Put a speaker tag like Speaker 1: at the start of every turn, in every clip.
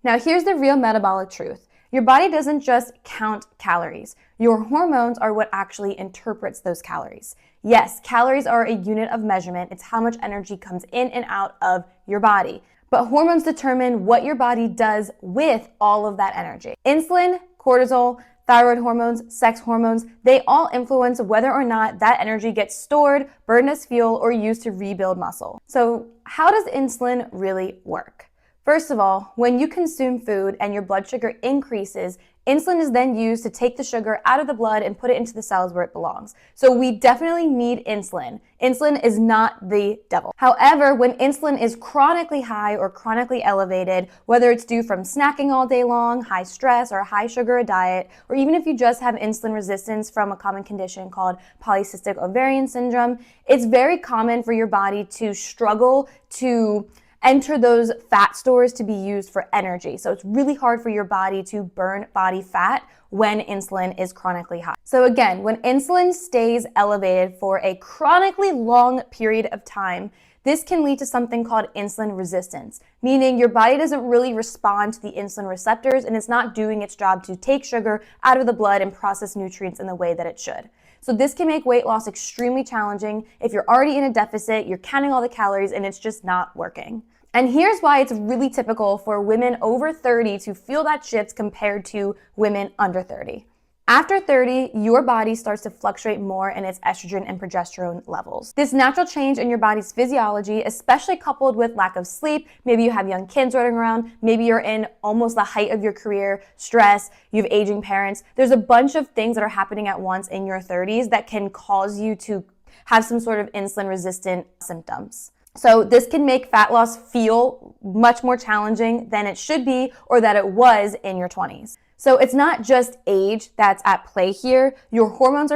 Speaker 1: Now, here's the real metabolic truth. Your body doesn't just count calories. Your hormones are what actually interprets those calories. Yes, calories are a unit of measurement. It's how much energy comes in and out of your body. But hormones determine what your body does with all of that energy. Insulin, cortisol, thyroid hormones, sex hormones, they all influence whether or not that energy gets stored, burned as fuel, or used to rebuild muscle. So how does insulin really work? First of all, when you consume food and your blood sugar increases, insulin is then used to take the sugar out of the blood and put it into the cells where it belongs. So we definitely need insulin. Insulin is not the devil. However, when insulin is chronically high or chronically elevated, whether it's due from snacking all day long, high stress, or high sugar diet, or even if you just have insulin resistance from a common condition called polycystic ovarian syndrome, it's very common for your body to struggle to enter those fat stores to be used for energy. So it's really hard for your body to burn body fat when insulin is chronically high. So again, when insulin stays elevated for a chronically long period of time, this can lead to something called insulin resistance, meaning your body doesn't really respond to the insulin receptors and it's not doing its job to take sugar out of the blood and process nutrients in the way that it should. So this can make weight loss extremely challenging. If you're already in a deficit, you're counting all the calories and it's just not working. And here's why it's really typical for women over 30 to feel that shift compared to women under 30. After 30, your body starts to fluctuate more in its estrogen and progesterone levels. This natural change in your body's physiology, especially coupled with lack of sleep, maybe you have young kids running around, maybe you're in almost the height of your career, stress, you have aging parents. There's a bunch of things that are happening at once in your 30s that can cause you to have some sort of insulin-resistant symptoms. So this can make fat loss feel much more challenging than it should be or that it was in your 20s. So it's not just age that's at play here. Your hormones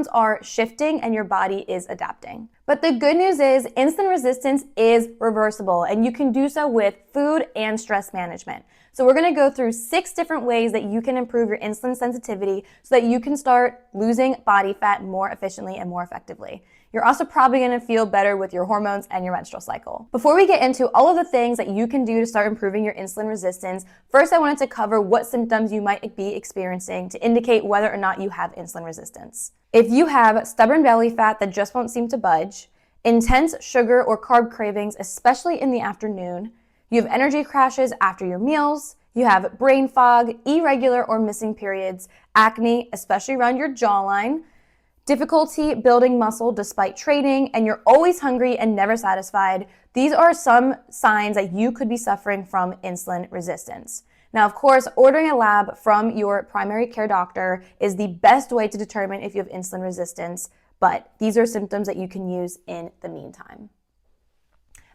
Speaker 1: are shifting and your body is adapting. But the good news is insulin resistance is reversible and you can do so with food and stress management. So we're going to go through 6 different ways that you can improve your insulin sensitivity so that you can start losing body fat more efficiently and more effectively. You're also probably going to feel better with your hormones and your menstrual cycle. Before we get into all of the things that you can do to start improving your insulin resistance, first I wanted to cover what symptoms you might be experiencing to indicate whether or not you have insulin resistance. If you have stubborn belly fat that just won't seem to budge, intense sugar or carb cravings, especially in the afternoon, you have energy crashes after your meals, you have brain fog, irregular or missing periods, acne, especially around your jawline, difficulty building muscle despite training, and you're always hungry and never satisfied, these are some signs that you could be suffering from insulin resistance. Now, of course, ordering a lab from your primary care doctor is the best way to determine if you have insulin resistance, but these are symptoms that you can use in the meantime.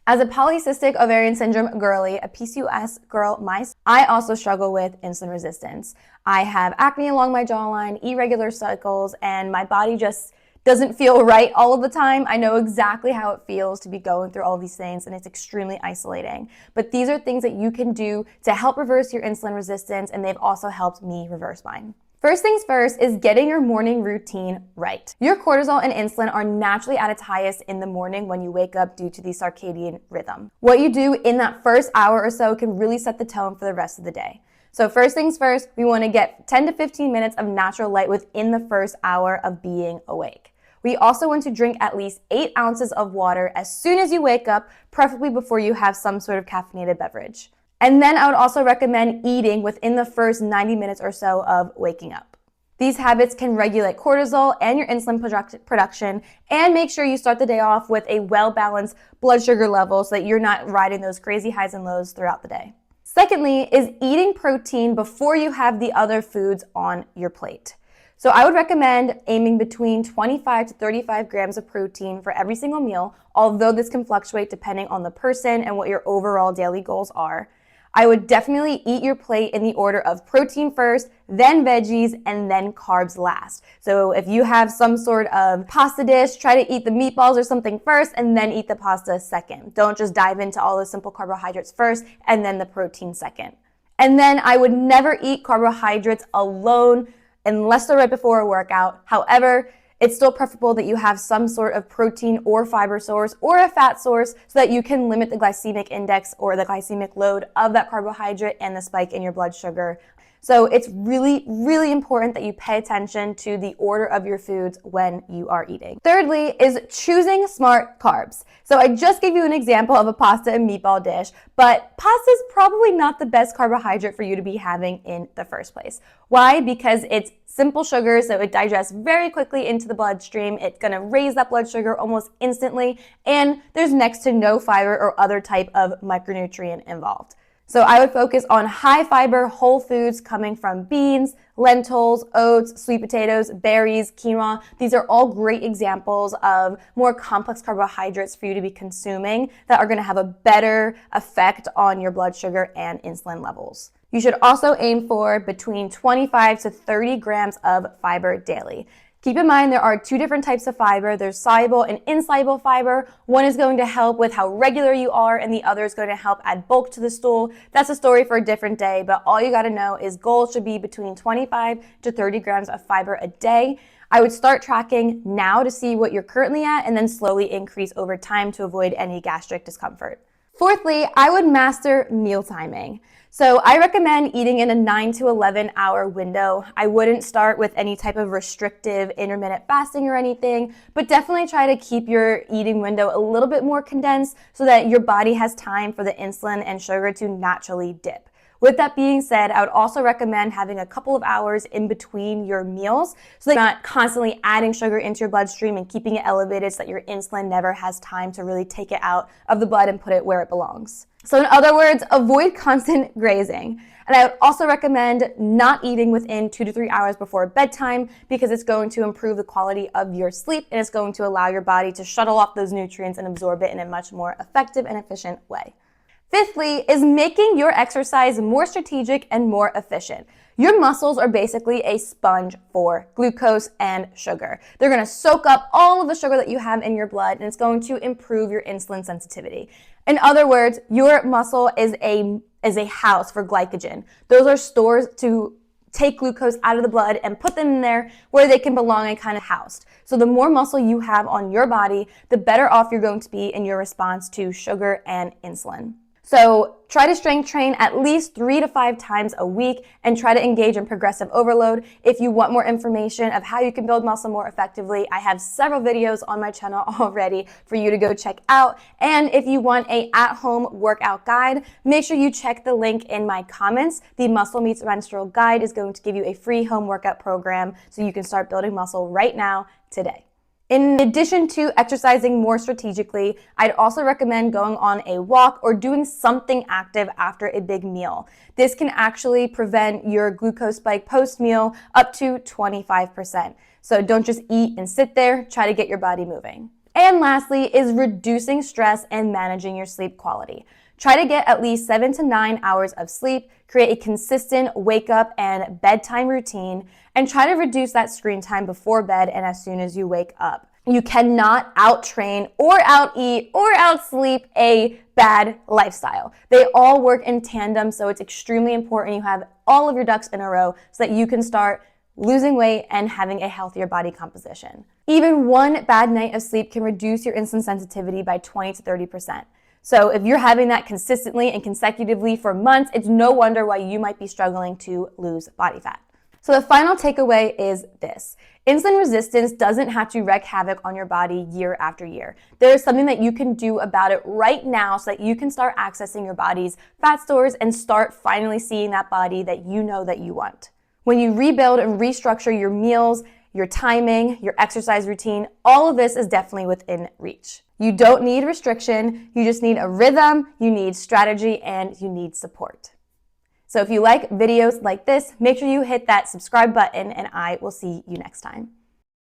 Speaker 1: As a polycystic ovarian syndrome girly, a PCOS girl myself, I also struggle with insulin resistance. I have acne along my jawline, irregular cycles, and my body just doesn't feel right all of the time. I know exactly how it feels to be going through all these things, and it's extremely isolating. But these are things that you can do to help reverse your insulin resistance, and they've also helped me reverse mine. First things first is getting your morning routine right. Your cortisol and insulin are naturally at its highest in the morning when you wake up due to the circadian rhythm. What you do in that first hour or so can really set the tone for the rest of the day. So first things first, we want to get 10 to 15 minutes of natural light within the first hour of being awake. We also want to drink at least 8 ounces of water as soon as you wake up, preferably before you have some sort of caffeinated beverage. And then I would also recommend eating within the first 90 minutes or so of waking up. These habits can regulate cortisol and your insulin production and make sure you start the day off with a well-balanced blood sugar level so that you're not riding those crazy highs and lows throughout the day. Secondly is eating protein before you have the other foods on your plate. So I would recommend aiming between 25 to 35 grams of protein for every single meal, although this can fluctuate depending on the person and what your overall daily goals are. I would definitely eat your plate in the order of protein first, then veggies, and then carbs last. So if you have some sort of pasta dish, try to eat the meatballs or something first and then eat the pasta second. Don't just dive into all the simple carbohydrates first and then the protein second. And then I would never eat carbohydrates alone unless they're right before a workout. However, It's still preferable that you have some sort of protein or fiber source or a fat source so that you can limit the glycemic index or the glycemic load of that carbohydrate and the spike in your blood sugar. So it's really, really important that you pay attention to the order of your foods when you are eating. Thirdly is choosing smart carbs. So I just gave you an example of a pasta and meatball dish, but pasta is probably not the best carbohydrate for you to be having in the first place. Why? Because it's simple sugar, so it digests very quickly into the bloodstream. It's going to raise that blood sugar almost instantly, and there's next to no fiber or other type of micronutrient involved. So I would focus on high fiber whole foods coming from beans, lentils, oats, sweet potatoes, berries, quinoa. These are all great examples of more complex carbohydrates for you to be consuming that are going to have a better effect on your blood sugar and insulin levels. You should also aim for between 25 to 30 grams of fiber daily. Keep in mind there are two different types of fiber. There's soluble and insoluble fiber. One is going to help with how regular you are, and the other is going to help add bulk to the stool. That's a story for a different day, but all you got to know is goals should be between 25 to 30 grams of fiber a day. I would start tracking now to see what you're currently at and then slowly increase over time to avoid any gastric discomfort. Fourthly, I would master meal timing. So I recommend eating in a 9 to 11 hour window. I wouldn't start with any type of restrictive intermittent fasting or anything, but definitely try to keep your eating window a little bit more condensed so that your body has time for the insulin and sugar to naturally dip. With that being said, I would also recommend having a couple of hours in between your meals so that you're not constantly adding sugar into your bloodstream and keeping it elevated so that your insulin never has time to really take it out of the blood and put it where it belongs. So in other words, avoid constant grazing. And I would also recommend not eating within 2 to 3 hours before bedtime because it's going to improve the quality of your sleep and it's going to allow your body to shuttle off those nutrients and absorb it in a much more effective and efficient way. Fifthly is making your exercise more strategic and more efficient. Your muscles are basically a sponge for glucose and sugar. They're going to soak up all of the sugar that you have in your blood and it's going to improve your insulin sensitivity. In other words, your muscle is a house for glycogen. Those are stores to take glucose out of the blood and put them in there where they can belong and kind of housed. So the more muscle you have on your body, the better off you're going to be in your response to sugar and insulin. So try to strength train at least 3 to 5 times a week and try to engage in progressive overload. If you want more information of how you can build muscle more effectively, I have several videos on my channel already for you to go check out. And if you want a at-home workout guide, make sure you check the link in my comments. The Muscle Meets Menstrual guide is going to give you a free home workout program so you can start building muscle right now, today. In addition to exercising more strategically, I'd also recommend going on a walk or doing something active after a big meal. This can actually prevent your glucose spike post-meal up to 25%. So don't just eat and sit there, try to get your body moving. And lastly is reducing stress and managing your sleep quality. Try to get at least 7 to 9 hours of sleep, create a consistent wake up and bedtime routine, and try to reduce that screen time before bed and as soon as you wake up. You cannot out-train or out-eat or out-sleep a bad lifestyle. They all work in tandem, so it's extremely important you have all of your ducks in a row so that you can start losing weight and having a healthier body composition. Even one bad night of sleep can reduce your insulin sensitivity by 20 to 30%. So if you're having that consistently and consecutively for months, it's no wonder why you might be struggling to lose body fat. So the final takeaway is this. Insulin resistance doesn't have to wreak havoc on your body year after year. There is something that you can do about it right now so that you can start accessing your body's fat stores and start finally seeing that body that you know that you want. When you rebuild and restructure your meals, your timing, your exercise routine, all of this is definitely within reach. You don't need restriction, you just need a rhythm, you need strategy, and you need support. So if you like videos like this, make sure you hit that subscribe button and I will see you next time.